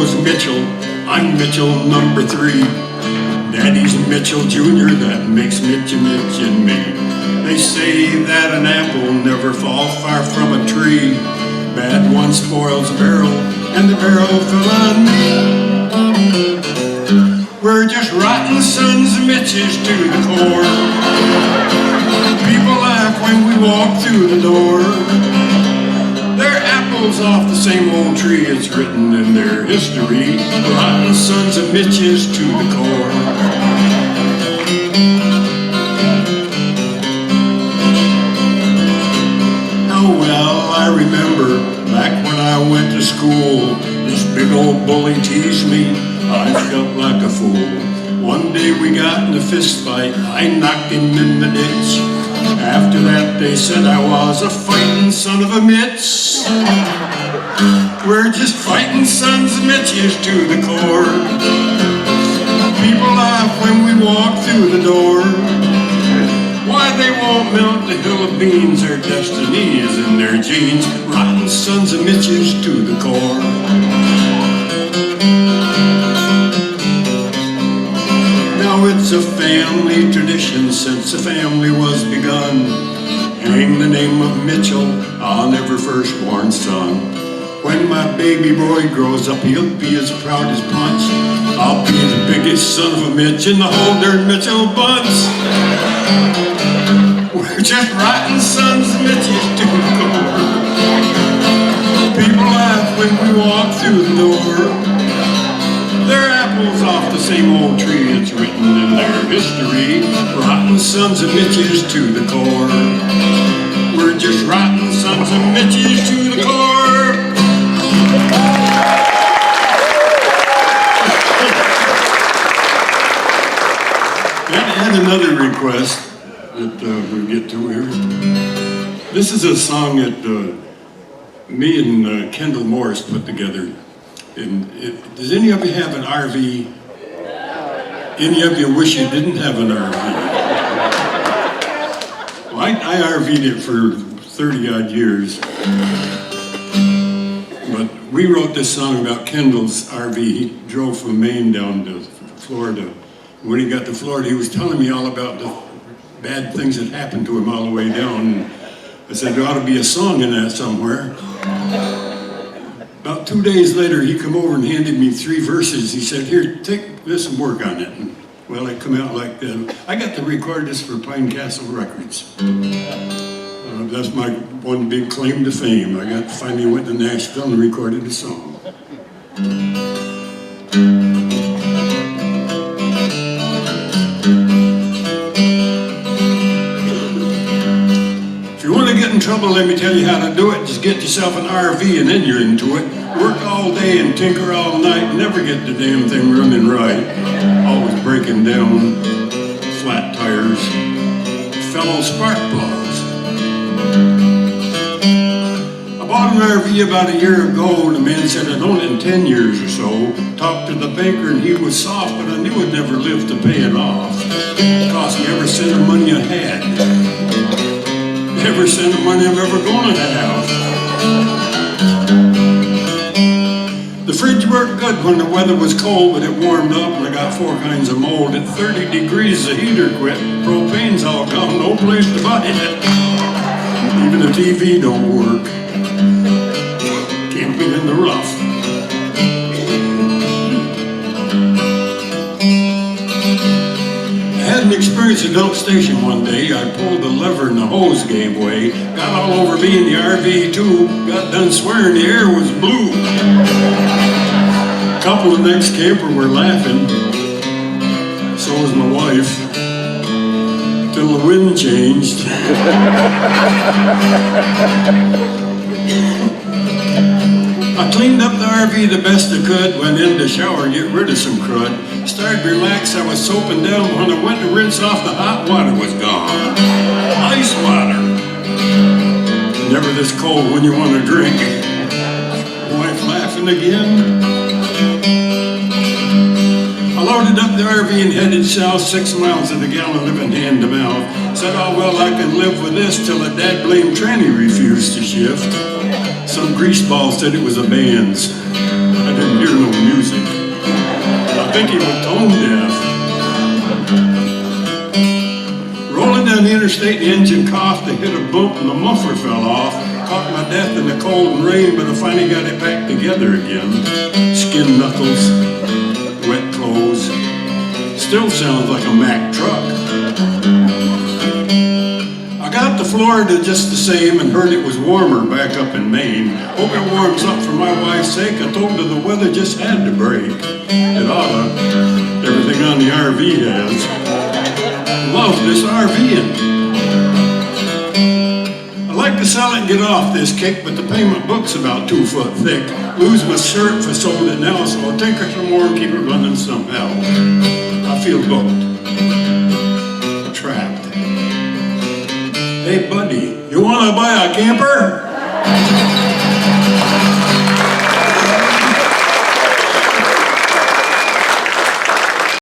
was Mitchell, I'm Mitchell number 3. Daddy's Mitchell Jr., that makes Mitch and me. They say that an apple never falls far from a tree. Bad one spoils a barrel, and the barrel fell on me. We're just rotten sons of Mitches to the core. People laugh when we walk through the door. They're apples off the same old tree, it's written in their history. Rotten sons of Mitches to the core. Oh well, I remember back when I went to school, this big old bully teased me. I felt like a fool. One day we got in a fist fight, I knocked him in the ditch. After that they said I was a fighting son of a Mitch. We're just fighting sons of Mitches to the core. People laugh when we walk through the door. Why they won't mount the hill of beans, their destiny is in their genes. Rotten sons of Mitches to the core. Now it's a family tradition since the family was begun. Hang the name of Mitchell on every firstborn son. When my baby boy grows up, he'll be as proud as Punch. I'll be the biggest son of a Mitch in the whole darn Mitchell bunch. We're just rotten sons of Mitches to the core. People laugh when we walk through the door. They're apples off the same old tree, it's written in their history. Rotten sons of Mitches to the core. We're just rotten sons of Mitches to the core. I had another request that we'll get to here. This is a song that me and Kendall Morris put together. And does any of you have an RV? Any of you wish you didn't have an RV? Well, I RV'd it for 30 odd years. But we wrote this song about Kendall's RV. He drove from Maine down to Florida. When he got to Florida, he was telling me all about the bad things that happened to him all the way down. And I said, there ought to be a song in that somewhere. About 2 days later, he come over and handed me 3 verses. He said, here, take this and work on it. And, well, it come out like that. I got to record this for Pine Castle Records. That's my one big claim to fame. I finally went to Nashville and recorded a song. If you want to get in trouble, let me tell you how to do it. Just get yourself an RV and then you're into it. Work all day and tinker all night, never get the damn thing running right. Always breaking down, flat tires, fellow spark plugs. I bought an RV about a year ago, and the man said I'd own it in 10 years or so. Talked to the banker and he was soft, but I knew I'd never live to pay it off. It cost me every cent of money I had. Every cent of money I'm ever gonna have. The fridge worked good when the weather was cold, but it warmed up and I got 4 kinds of mold. At 30 degrees the heater quit, propane's all gone, no place to buy it. Even the TV don't work. Camping in the rough. I had an experience at Elk Station one day. I pulled the lever and the hose gave way. Got all over me in the RV too. Got done swearing the air was blue. A couple of the next camper were laughing. So was my wife. Till the wind changed. I cleaned up the RV the best I could, went in the shower, get rid of some crud. Started to relax, I was soaping down. When I went to rinse off, the hot water was gone. Ice water. Never this cold when you want to drink. Wife laughing again. I loaded up the RV and headed south, 6 miles to the gallon, living hand to mouth. Said, oh well, I can live with this till a dad blame tranny refused to shift. Some greaseball said it was a band's. I didn't hear no music. I think he was tone deaf. Rolling down the interstate, the engine coughed, they hit a bump and the muffler fell off. Caught my death in the cold and rain, but I finally got it back together again. Skin knuckles, wet clothes, still sounds like a Mack truck. I got to Florida just the same and heard it was warmer back up in Maine. Hope it warms up for my wife's sake. I told her the weather just had to break. It oughta. Everything on the RV has. Love this RVing. I like to sell it and get off this kick, but the payment book's about 2 foot thick. Lose my shirt if I sold it now, so I'll tinker some more and keep it running somehow. I feel booked. Trapped. Hey buddy, you wanna buy a camper?